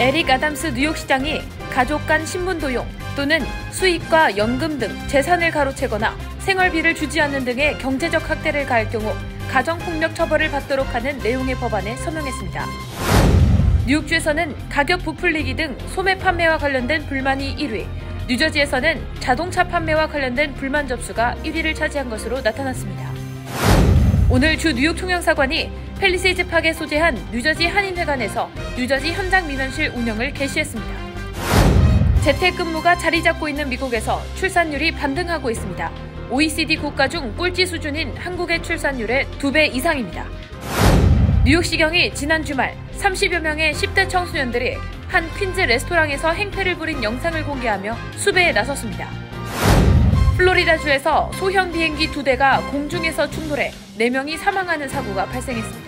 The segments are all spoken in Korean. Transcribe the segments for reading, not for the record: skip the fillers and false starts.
에릭 아담스 뉴욕시장이 가족 간 신분 도용 또는 수입과 연금 등 재산을 가로채거나 생활비를 주지 않는 등의 경제적 학대를 가할 경우 가정폭력 처벌을 받도록 하는 내용의 법안에 서명했습니다. 뉴욕주에서는 가격 부풀리기 등 소매 판매와 관련된 불만이 1위, 뉴저지에서는 자동차 판매와 관련된 불만 접수가 1위를 차지한 것으로 나타났습니다. 오늘 주 뉴욕 총영사관이 팰리세이즈 파크에 소재한 뉴저지 한인회관에서 뉴저지 현장 민원실 운영을 개시했습니다. 재택근무가 자리 잡고 있는 미국에서 출산율이 반등하고 있습니다. OECD 국가 중 꼴찌 수준인 한국의 출산율의 2배 이상입니다. 뉴욕시경이 지난 주말 30여 명의 10대 청소년들이 한 퀸즈 레스토랑에서 행패를 부린 영상을 공개하며 수배에 나섰습니다. 플로리다주에서 소형 비행기 2대가 공중에서 충돌해 4명이 사망하는 사고가 발생했습니다.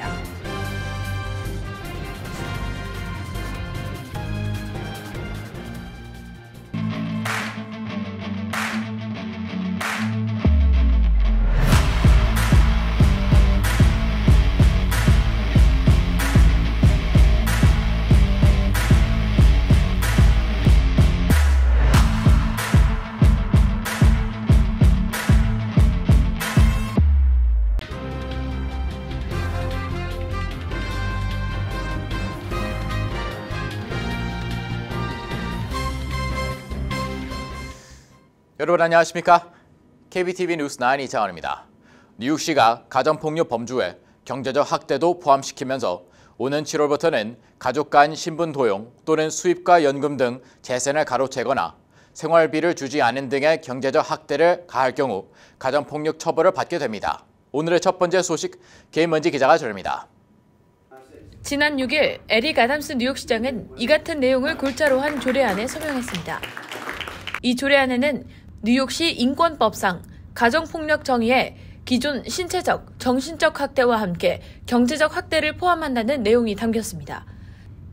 여러분 안녕하십니까? KBTV 뉴스 9 이창원입니다. 뉴욕시가 가정폭력 범주에 경제적 학대도 포함시키면서 오는 7월부터는 가족 간 신분 도용 또는 수입과 연금 등 재산을 가로채거나 생활비를 주지 않는 등의 경제적 학대를 가할 경우 가정폭력 처벌을 받게 됩니다. 오늘의 첫 번째 소식 김은지 기자가 전합니다. 지난 6일 에릭 아담스 뉴욕시장은 이 같은 내용을 골자로 한 조례안에 서명했습니다. 이 조례안에는 뉴욕시 인권법상 가정폭력 정의에 기존 신체적, 정신적 학대와 함께 경제적 학대를 포함한다는 내용이 담겼습니다.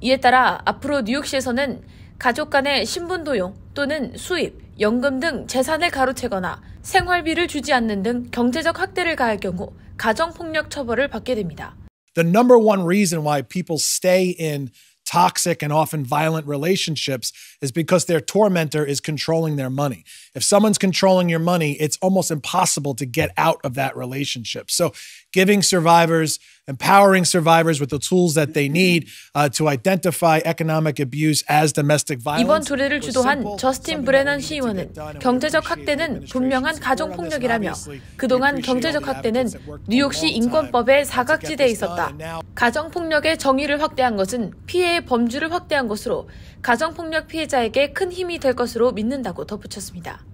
이에 따라 앞으로 뉴욕시에서는 가족 간의 신분 도용 또는 수입, 연금 등 재산을 가로채거나 생활비를 주지 않는 등 경제적 학대를 가할 경우 가정폭력 처벌을 받게 됩니다. The number one reason why people stay in toxic and often violent relationships is because their tormentor is controlling their money. If someone's controlling your money, it's almost impossible to get out of that relationship. So giving survivors, empowering survivors with the tools that they need to identify economic abuse as domestic violence. 이번 조례를 주도한 저스틴 브레넌 시의원은 경제적 학대는 분명한 가정폭력이라며 그동안 경제적 학대는 뉴욕시 인권법의 사각지대에 있었다. 가정폭력의 정의를 확대한 것은 피해의 범주를 확대한 것으로 가정폭력 피해자에게 큰 힘이 될 것으로 믿는다고 덧붙였습니다.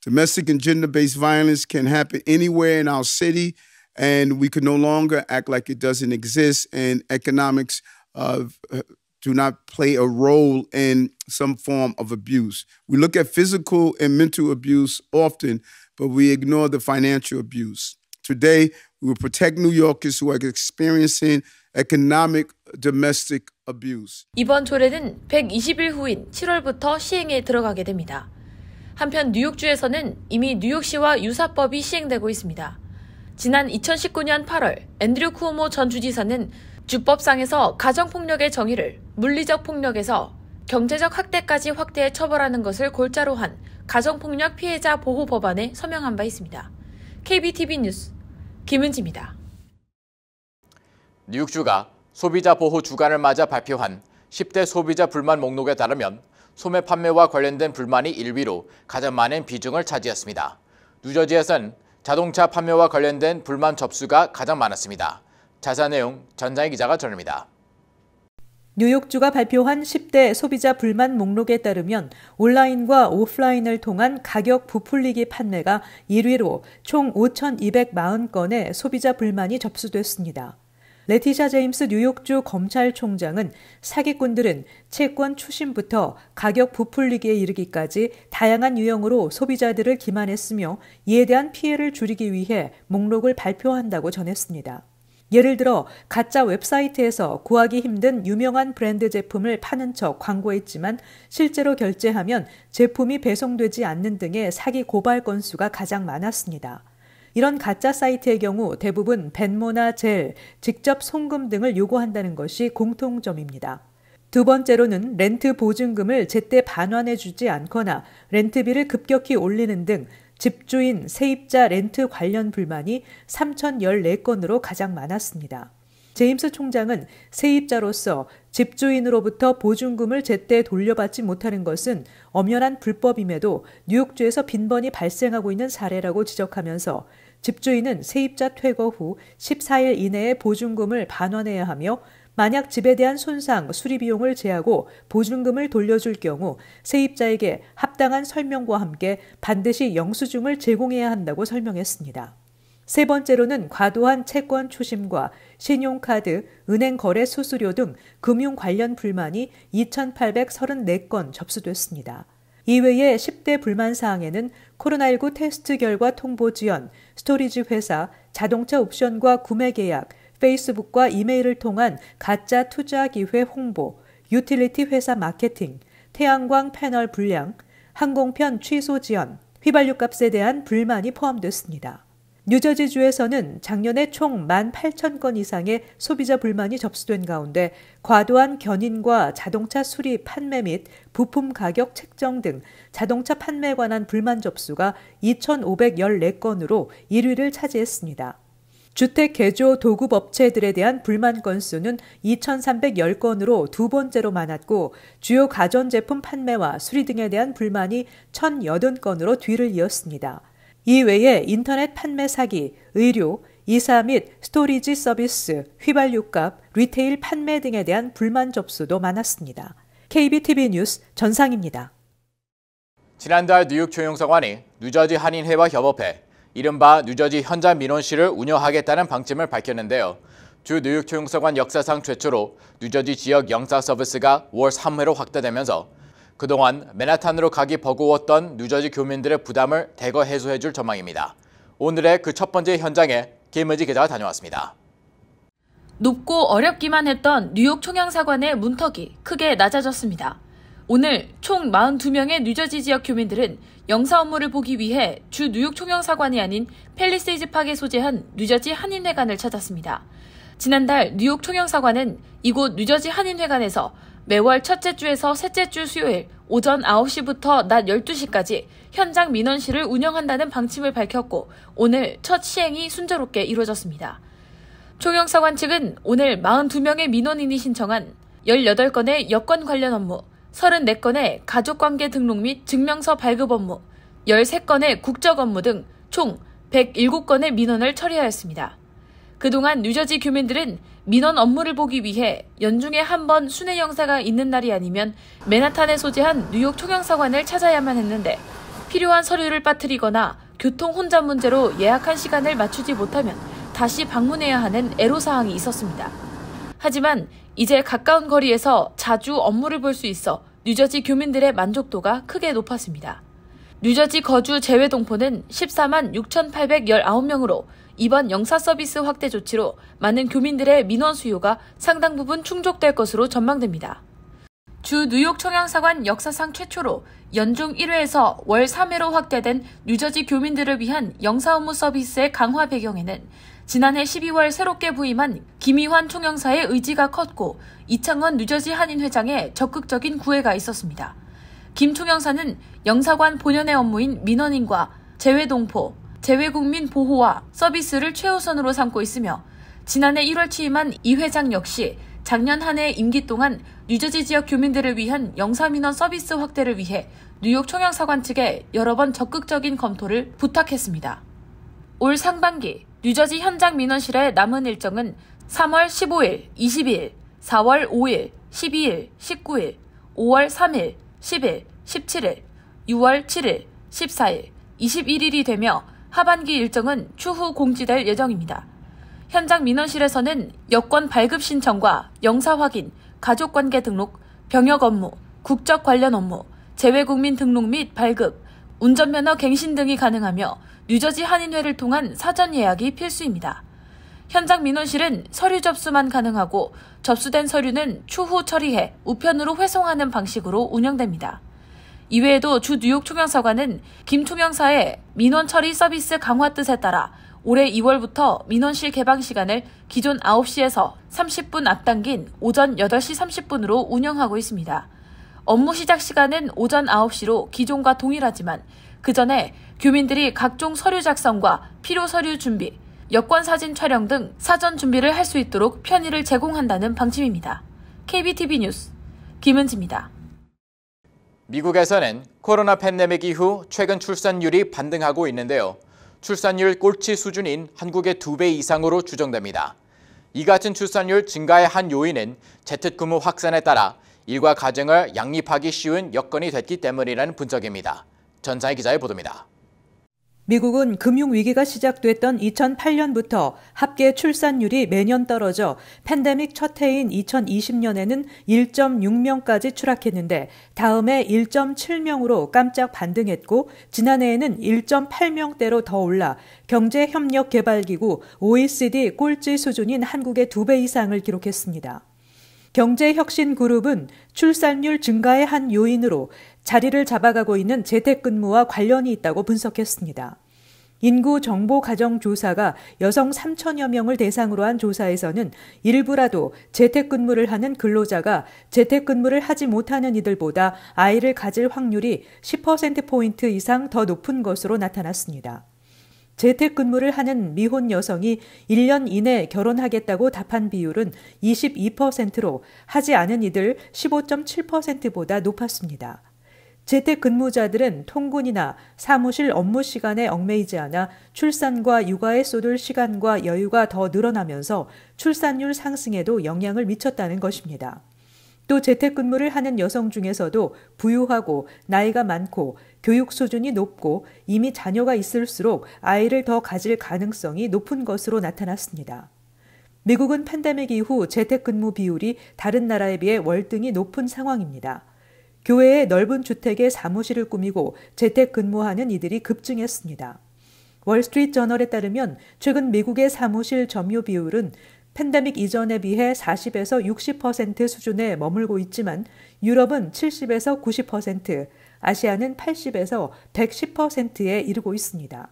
Domestic and gender-based violence can happen anywhere in our city. And we could no longer act like it doesn't exist, and economics do not play a role in some form of abuse. We look at physical and mental abuse often, but we ignore the financial abuse. Today, we will protect New Yorkers who are experiencing economic domestic abuse. 이번 조례는 120일 후인 7월부터 시행에 들어가게 됩니다. 한편 뉴욕주에서는 이미 뉴욕시와 유사법이 시행되고 있습니다. 지난 2019년 8월 앤드류 쿠오모 전 주지사는 주법상에서 가정폭력의 정의를 물리적 폭력에서 경제적 학대까지 확대해 처벌하는 것을 골자로 한 가정폭력 피해자 보호 법안에 서명한 바 있습니다. KBTV 뉴스 김은지입니다. 뉴욕주가 소비자 보호 주간을 맞아 발표한 10대 소비자 불만 목록에 따르면 소매 판매와 관련된 불만이 1위로 가장 많은 비중을 차지했습니다. 뉴저지에선 자동차 판매와 관련된 불만 접수가 가장 많았습니다. 자세한 내용 전장희 기자가 전합니다. 뉴욕주가 발표한 10대 소비자 불만 목록에 따르면 온라인과 오프라인을 통한 가격 부풀리기 판매가 1위로 총 5,240건의 소비자 불만이 접수됐습니다. 레티샤 제임스 뉴욕주 검찰총장은 사기꾼들은 채권 추심부터 가격 부풀리기에 이르기까지 다양한 유형으로 소비자들을 기만했으며 이에 대한 피해를 줄이기 위해 목록을 발표한다고 전했습니다. 예를 들어 가짜 웹사이트에서 구하기 힘든 유명한 브랜드 제품을 파는 척 광고했지만 실제로 결제하면 제품이 배송되지 않는 등의 사기 고발 건수가 가장 많았습니다. 이런 가짜 사이트의 경우 대부분 벤모나 젤, 직접 송금 등을 요구한다는 것이 공통점입니다. 두 번째로는 렌트 보증금을 제때 반환해주지 않거나 렌트비를 급격히 올리는 등 집주인, 세입자 렌트 관련 불만이 3,014건으로 가장 많았습니다. 제임스 총장은 세입자로서 집주인으로부터 보증금을 제때 돌려받지 못하는 것은 엄연한 불법임에도 뉴욕주에서 빈번히 발생하고 있는 사례라고 지적하면서 집주인은 세입자 퇴거 후 14일 이내에 보증금을 반환해야 하며 만약 집에 대한 손상, 수리 비용을 제하고 보증금을 돌려줄 경우 세입자에게 합당한 설명과 함께 반드시 영수증을 제공해야 한다고 설명했습니다. 세 번째로는 과도한 채권 추심과 신용카드, 은행 거래 수수료 등 금융 관련 불만이 2,834건 접수됐습니다. 이외에 10대 불만 사항에는 코로나19 테스트 결과 통보 지연, 스토리지 회사, 자동차 옵션과 구매 계약, 페이스북과 이메일을 통한 가짜 투자 기회 홍보, 유틸리티 회사 마케팅, 태양광 패널 불량, 항공편 취소 지연, 휘발유 값에 대한 불만이 포함됐습니다. 뉴저지주에서는 작년에 총 18,000건 이상의 소비자 불만이 접수된 가운데 과도한 견인과 자동차 수리 판매 및 부품 가격 책정 등 자동차 판매에 관한 불만 접수가 2,514건으로 1위를 차지했습니다. 주택 개조 도급 업체들에 대한 불만 건수는 2,310건으로 두 번째로 많았고 주요 가전제품 판매와 수리 등에 대한 불만이 1,080건으로 뒤를 이었습니다. 이외에 인터넷 판매 사기, 의료, 이사 및 스토리지 서비스, 휘발유값, 리테일 판매 등에 대한 불만 접수도 많았습니다. KBTV 뉴스 전상입니다. 지난달 뉴욕 총영사관이 뉴저지 한인회와 협업해 이른바 뉴저지 현장 민원실을 운영하겠다는 방침을 밝혔는데요. 주 뉴욕 총영사관 역사상 최초로 뉴저지 지역 영사 서비스가 월 3회로 확대되면서 그동안 맨하탄으로 가기 버거웠던 뉴저지 교민들의 부담을 대거 해소해줄 전망입니다. 오늘의 그 첫 번째 현장에 김은지 기자가 다녀왔습니다. 높고 어렵기만 했던 뉴욕 총영사관의 문턱이 크게 낮아졌습니다. 오늘 총 42명의 뉴저지 지역 교민들은 영사 업무를 보기 위해 주 뉴욕 총영사관이 아닌 팰리세이즈 파크에 소재한 뉴저지 한인회관을 찾았습니다. 지난달 뉴욕 총영사관은 이곳 뉴저지 한인회관에서 매월 첫째 주에서 셋째 주 수요일 오전 9시부터 낮 12시까지 현장 민원실을 운영한다는 방침을 밝혔고 오늘 첫 시행이 순조롭게 이루어졌습니다. 총영사관 측은 오늘 42명의 민원인이 신청한 18건의 여권 관련 업무, 34건의 가족관계 등록 및 증명서 발급 업무, 13건의 국적 업무 등 총 107건의 민원을 처리하였습니다. 그동안 뉴저지 교민들은 민원 업무를 보기 위해 연중에 한 번 순회 영사가 있는 날이 아니면 맨하탄에 소재한 뉴욕 총영사관을 찾아야만 했는데 필요한 서류를 빠뜨리거나 교통 혼잡 문제로 예약한 시간을 맞추지 못하면 다시 방문해야 하는 애로사항이 있었습니다. 하지만 이제 가까운 거리에서 자주 업무를 볼 수 있어 뉴저지 교민들의 만족도가 크게 높았습니다. 뉴저지 거주 제외 동포는 14만 6,819명으로 이번 영사 서비스 확대 조치로 많은 교민들의 민원 수요가 상당 부분 충족될 것으로 전망됩니다. 주 뉴욕 총영사관 역사상 최초로 연중 1회에서 월 3회로 확대된 뉴저지 교민들을 위한 영사 업무 서비스의 강화 배경에는 지난해 12월 새롭게 부임한 김희환 총영사의 의지가 컸고 이창원 뉴저지 한인회장의 적극적인 구애가 있었습니다. 김 총영사는 영사관 본연의 업무인 민원인과 재외동포, 재외국민 보호와 서비스를 최우선으로 삼고 있으며 지난해 1월 취임한 이 회장 역시 작년 한 해 임기 동안 뉴저지 지역 교민들을 위한 영사민원 서비스 확대를 위해 뉴욕 총영사관 측에 여러 번 적극적인 검토를 부탁했습니다. 올 상반기 뉴저지 현장 민원실의 남은 일정은 3월 15일, 20일, 4월 5일, 12일, 19일, 5월 3일, 10일, 17일, 6월 7일, 14일, 21일이 되며 하반기 일정은 추후 공지될 예정입니다. 현장 민원실에서는 여권 발급 신청과 영사 확인, 가족관계 등록, 병역 업무, 국적 관련 업무, 재외국민 등록 및 발급, 운전면허 갱신 등이 가능하며 뉴저지 한인회를 통한 사전 예약이 필수입니다. 현장 민원실은 서류 접수만 가능하고 접수된 서류는 추후 처리해 우편으로 회송하는 방식으로 운영됩니다. 이외에도 주 뉴욕 총영사관은 김 총영사의 민원 처리 서비스 강화 뜻에 따라 올해 2월부터 민원실 개방 시간을 기존 9시에서 30분 앞당긴 오전 8시 30분으로 운영하고 있습니다. 업무 시작 시간은 오전 9시로 기존과 동일하지만 그 전에 교민들이 각종 서류 작성과 필요 서류 준비, 여권 사진 촬영 등 사전 준비를 할 수 있도록 편의를 제공한다는 방침입니다. KBTV 뉴스 김은지입니다. 미국에서는 코로나 팬데믹 이후 최근 출산율이 반등하고 있는데요. 출산율 꼴찌 수준인 한국의 2배 이상으로 추정됩니다. 이 같은 출산율 증가의 한 요인은 재택근무 확산에 따라 일과 가정을 양립하기 쉬운 여건이 됐기 때문이라는 분석입니다. 전상희 기자의 보도입니다. 미국은 금융위기가 시작됐던 2008년부터 합계 출산율이 매년 떨어져 팬데믹 첫 해인 2020년에는 1.6명까지 추락했는데 다음해 1.7명으로 깜짝 반등했고 지난해에는 1.8명대로 더 올라 경제협력개발기구 OECD 꼴찌 수준인 한국의 2배 이상을 기록했습니다. 경제혁신그룹은 출산율 증가의 한 요인으로 자리를 잡아가고 있는 재택근무와 관련이 있다고 분석했습니다. 인구정보가정조사가 여성 3천여 명을 대상으로 한 조사에서는 일부라도 재택근무를 하는 근로자가 재택근무를 하지 못하는 이들보다 아이를 가질 확률이 10%포인트 이상 더 높은 것으로 나타났습니다. 재택근무를 하는 미혼 여성이 1년 이내 결혼하겠다고 답한 비율은 22%로 하지 않은 이들 15.7%보다 높았습니다. 재택근무자들은 통근이나 사무실 업무 시간에 얽매이지 않아 출산과 육아에 쏟을 시간과 여유가 더 늘어나면서 출산율 상승에도 영향을 미쳤다는 것입니다. 또 재택근무를 하는 여성 중에서도 부유하고 나이가 많고 교육 수준이 높고 이미 자녀가 있을수록 아이를 더 가질 가능성이 높은 것으로 나타났습니다. 미국은 팬데믹 이후 재택근무 비율이 다른 나라에 비해 월등히 높은 상황입니다. 교외의 넓은 주택에 사무실을 꾸미고 재택근무하는 이들이 급증했습니다. 월스트리트저널에 따르면 최근 미국의 사무실 점유 비율은 팬데믹 이전에 비해 40에서 60% 수준에 머물고 있지만 유럽은 70에서 90%, 아시아는 80에서 110%에 이르고 있습니다.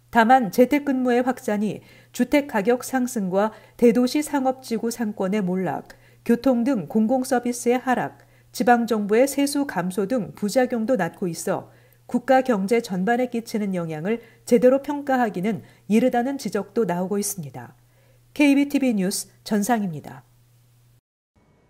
다만 재택근무의 확산이 주택가격 상승과 대도시 상업지구 상권의 몰락, 교통 등 공공서비스의 하락, 지방정부의 세수 감소 등 부작용도 낳고 있어 국가 경제 전반에 끼치는 영향을 제대로 평가하기는 이르다는 지적도 나오고 있습니다. KBTV 뉴스 전상입니다.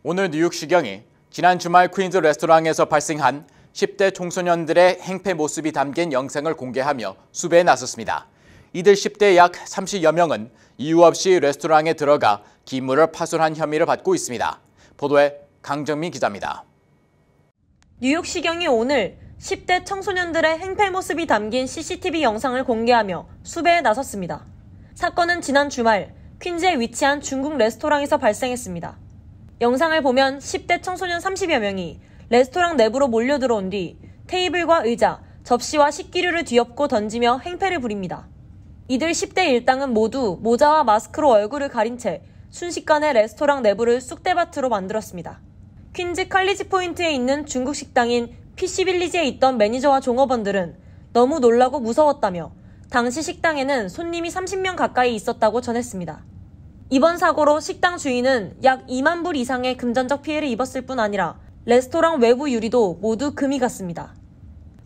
오늘 뉴욕시경이 지난 주말 퀸즈 레스토랑에서 발생한 10대 청소년들의 행패 모습이 담긴 영상을 공개하며 수배에 나섰습니다. 이들 10대 약 30여 명은 이유 없이 레스토랑에 들어가 기물을 파손한 혐의를 받고 있습니다. 보도에 강정민 기자입니다. 뉴욕시경이 오늘 10대 청소년들의 행패 모습이 담긴 CCTV 영상을 공개하며 수배에 나섰습니다. 사건은 지난 주말 퀸즈에 위치한 중국 레스토랑에서 발생했습니다. 영상을 보면 10대 청소년 30여 명이 레스토랑 내부로 몰려 들어온 뒤 테이블과 의자, 접시와 식기류를 뒤엎고 던지며 행패를 부립니다. 이들 10대 일당은 모두 모자와 마스크로 얼굴을 가린 채 순식간에 레스토랑 내부를 쑥대밭으로 만들었습니다. 퀸즈 칼리지 포인트에 있는 중국 식당인 피시빌리지에 있던 매니저와 종업원들은 너무 놀라고 무서웠다며 당시 식당에는 손님이 30명 가까이 있었다고 전했습니다. 이번 사고로 식당 주인은 약 2만 불 이상의 금전적 피해를 입었을 뿐 아니라 레스토랑 외부 유리도 모두 금이 갔습니다.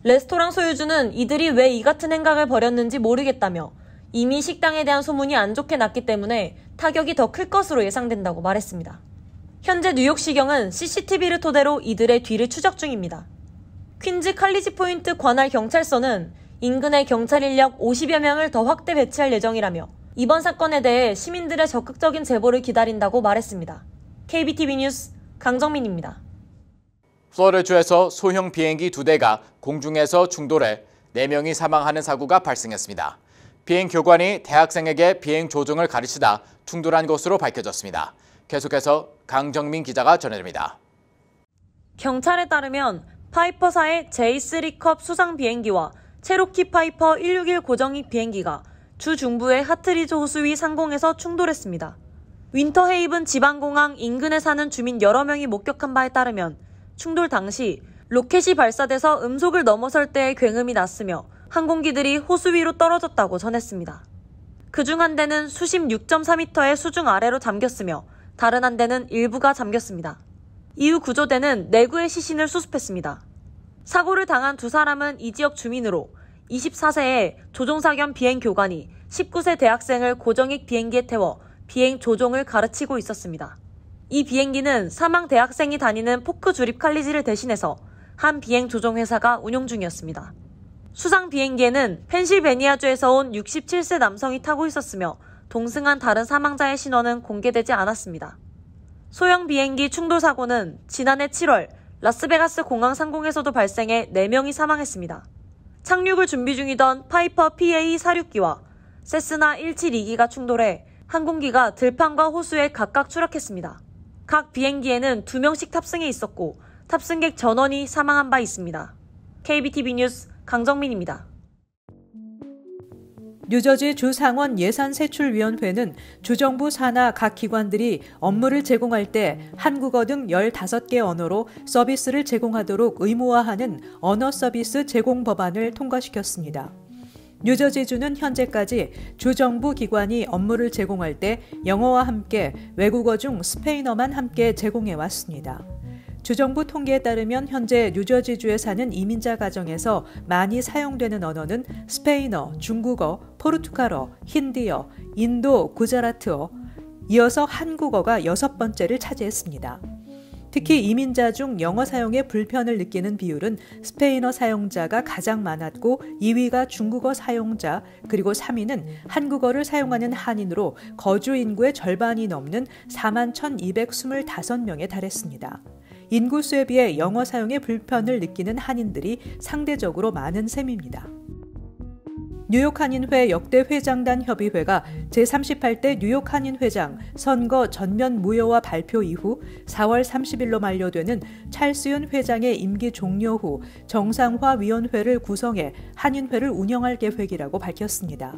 레스토랑 소유주는 이들이 왜 이 같은 행각을 벌였는지 모르겠다며 이미 식당에 대한 소문이 안 좋게 났기 때문에 타격이 더 클 것으로 예상된다고 말했습니다. 현재 뉴욕시경은 CCTV를 토대로 이들의 뒤를 추적 중입니다. 퀸즈 칼리지 포인트 관할 경찰서는 인근에 경찰 인력 50여 명을 더 확대 배치할 예정이라며 이번 사건에 대해 시민들의 적극적인 제보를 기다린다고 말했습니다. KBTV 뉴스 강정민입니다. 플로리다주에서 소형 비행기 2대가 공중에서 충돌해 4명이 사망하는 사고가 발생했습니다. 비행 교관이 대학생에게 비행 조종을 가르치다 충돌한 것으로 밝혀졌습니다. 계속해서 강정민 기자가 전해드립니다. 경찰에 따르면 파이퍼사의 J3컵 수상 비행기와 체로키 파이퍼 161 고정익 비행기가 주 중부의 하트리즈 호수 위 상공에서 충돌했습니다. 윈터헤이븐 지방공항 인근에 사는 주민 여러 명이 목격한 바에 따르면 충돌 당시 로켓이 발사돼서 음속을 넘어설 때의 굉음이 났으며 항공기들이 호수 위로 떨어졌다고 전했습니다. 그중 한 대는 수심 6.4m의 수중 아래로 잠겼으며 다른 한 대는 일부가 잠겼습니다. 이후 구조대는 내구의 시신을 수습했습니다. 사고를 당한 두 사람은 이 지역 주민으로 24세의 조종사 겸 비행 교관이 19세 대학생을 고정익 비행기에 태워 비행 조종을 가르치고 있었습니다. 이 비행기는 사망 대학생이 다니는 포크 주립 칼리지를 대신해서 한 비행 조종 회사가 운용 중이었습니다. 수상 비행기에는 펜실베니아주에서 온 67세 남성이 타고 있었으며 동승한 다른 사망자의 신원은 공개되지 않았습니다. 소형 비행기 충돌 사고는 지난해 7월 라스베가스 공항 상공에서도 발생해 4명이 사망했습니다. 착륙을 준비 중이던 파이퍼 PA-462와 세스나 172기가 충돌해 항공기가 들판과 호수에 각각 추락했습니다. 각 비행기에는 2명씩 탑승해 있었고 탑승객 전원이 사망한 바 있습니다. KBTV 뉴스 강정민입니다. 뉴저지 주상원 예산세출위원회는 주정부 산하 각 기관들이 업무를 제공할 때 한국어 등 15개 언어로 서비스를 제공하도록 의무화하는 언어 서비스 제공 법안을 통과시켰습니다. 뉴저지주는 현재까지 주정부 기관이 업무를 제공할 때 영어와 함께 외국어 중 스페인어만 함께 제공해 왔습니다. 주정부 통계에 따르면 현재 뉴저지주에 사는 이민자 가정에서 많이 사용되는 언어는 스페인어, 중국어, 포르투갈어, 힌디어, 인도 구자라트어, 이어서 한국어가 6번째를 차지했습니다. 특히 이민자 중 영어 사용에 불편을 느끼는 비율은 스페인어 사용자가 가장 많았고 2위가 중국어 사용자, 그리고 3위는 한국어를 사용하는 한인으로 거주 인구의 절반이 넘는 41,225명에 달했습니다. 인구수에 비해 영어 사용에 불편을 느끼는 한인들이 상대적으로 많은 셈입니다. 뉴욕 한인회 역대 회장단 협의회가 제38대 뉴욕 한인회장 선거 전면 무효화 발표 이후 4월 30일로 만료되는 찰스윤 회장의 임기 종료 후 정상화위원회를 구성해 한인회를 운영할 계획이라고 밝혔습니다.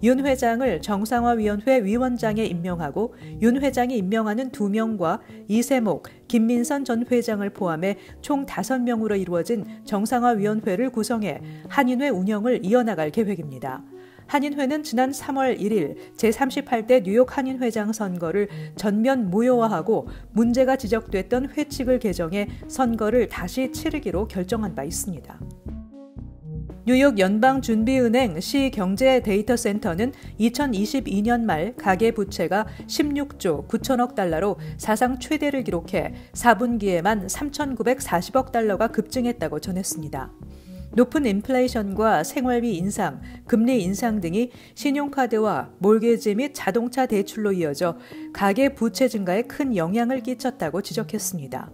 윤 회장을 정상화위원회 위원장에 임명하고 윤 회장이 임명하는 2명과 이세목, 김민선 전 회장을 포함해 총 5명으로 이루어진 정상화위원회를 구성해 한인회 운영을 이어나갈 계획입니다. 한인회는 지난 3월 1일 제38대 뉴욕 한인회장 선거를 전면 무효화하고 문제가 지적됐던 회칙을 개정해 선거를 다시 치르기로 결정한 바 있습니다. 뉴욕 연방준비은행 시경제데이터센터는 2022년 말 가계부채가 16조 9천억 달러로 사상 최대를 기록해 4분기에만 3,940억 달러가 급증했다고 전했습니다. 높은 인플레이션과 생활비 인상, 금리 인상 등이 신용카드와 몰게지 및 자동차 대출로 이어져 가계부채 증가에 큰 영향을 끼쳤다고 지적했습니다.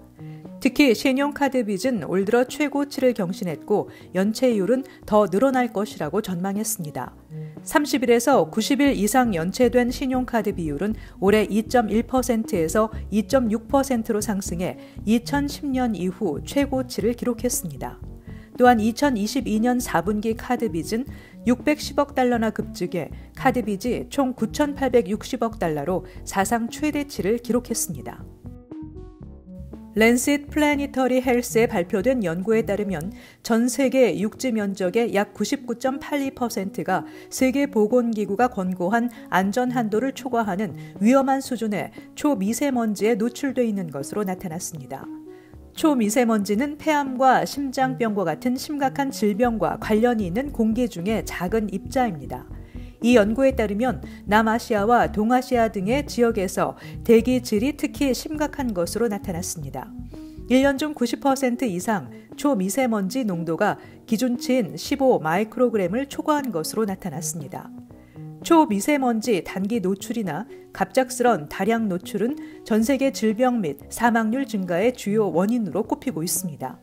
특히 신용카드 빚은 올 들어 최고치를 경신했고 연체율은 더 늘어날 것이라고 전망했습니다. 30일에서 90일 이상 연체된 신용카드 비율은 올해 2.1%에서 2.6%로 상승해 2010년 이후 최고치를 기록했습니다. 또한 2022년 4분기 카드 빚은 610억 달러나 급증해 카드 빚이 총 9,860억 달러로 사상 최대치를 기록했습니다. 랜싯 플래니터리 헬스에 발표된 연구에 따르면 전 세계 육지 면적의 약 99.82%가 세계보건기구가 권고한 안전 한도를 초과하는 위험한 수준의 초미세먼지에 노출돼 있는 것으로 나타났습니다. 초미세먼지는 폐암과 심장병과 같은 심각한 질병과 관련이 있는 공기 중에 작은 입자입니다. 이 연구에 따르면 남아시아와 동아시아 등의 지역에서 대기 질이 특히 심각한 것으로 나타났습니다. 1년 중 90% 이상 초미세먼지 농도가 기준치인 15 마이크로그램을 초과한 것으로 나타났습니다. 초미세먼지 단기 노출이나 갑작스런 다량 노출은 전 세계 질병 및 사망률 증가의 주요 원인으로 꼽히고 있습니다.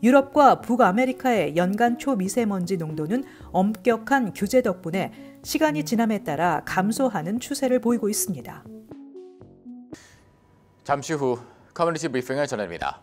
유럽과 북아메리카의 연간 초미세먼지 농도는 엄격한 규제 덕분에 시간이 지남에 따라 감소하는 추세를 보이고 있습니다. 잠시 후 커뮤니티 브리핑을 전해드립니다.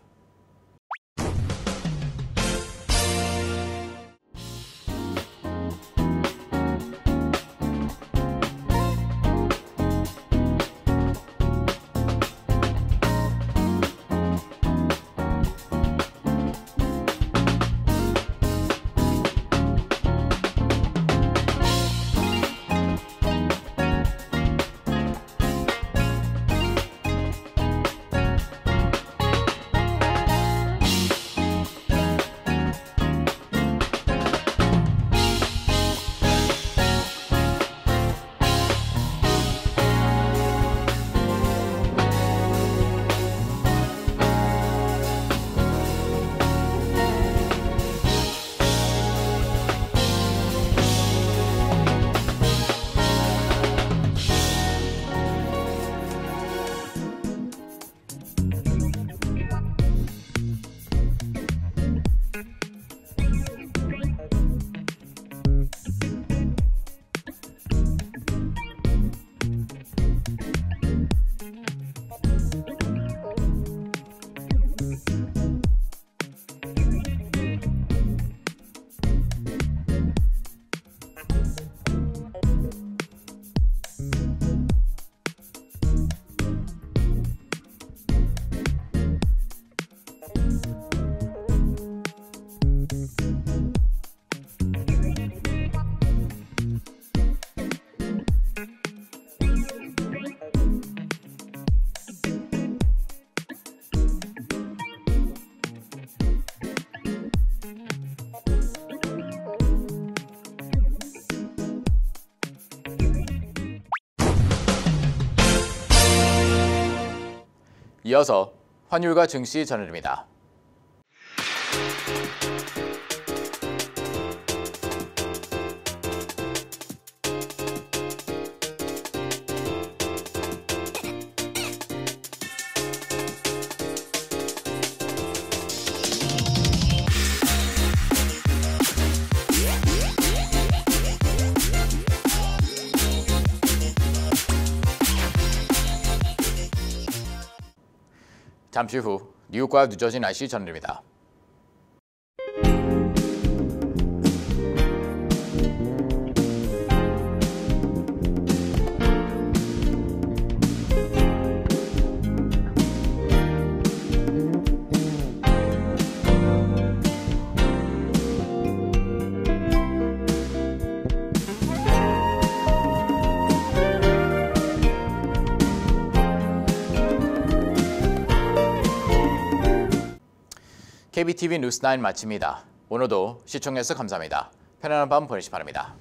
이어서 환율과 증시 전해드립니다. 잠시 후 뉴욕과 뉴저지 날씨 전해드립니다. KBTV 뉴스 9 마칩니다. 오늘도 시청해주셔서 감사합니다. 편안한 밤 보내시기 바랍니다.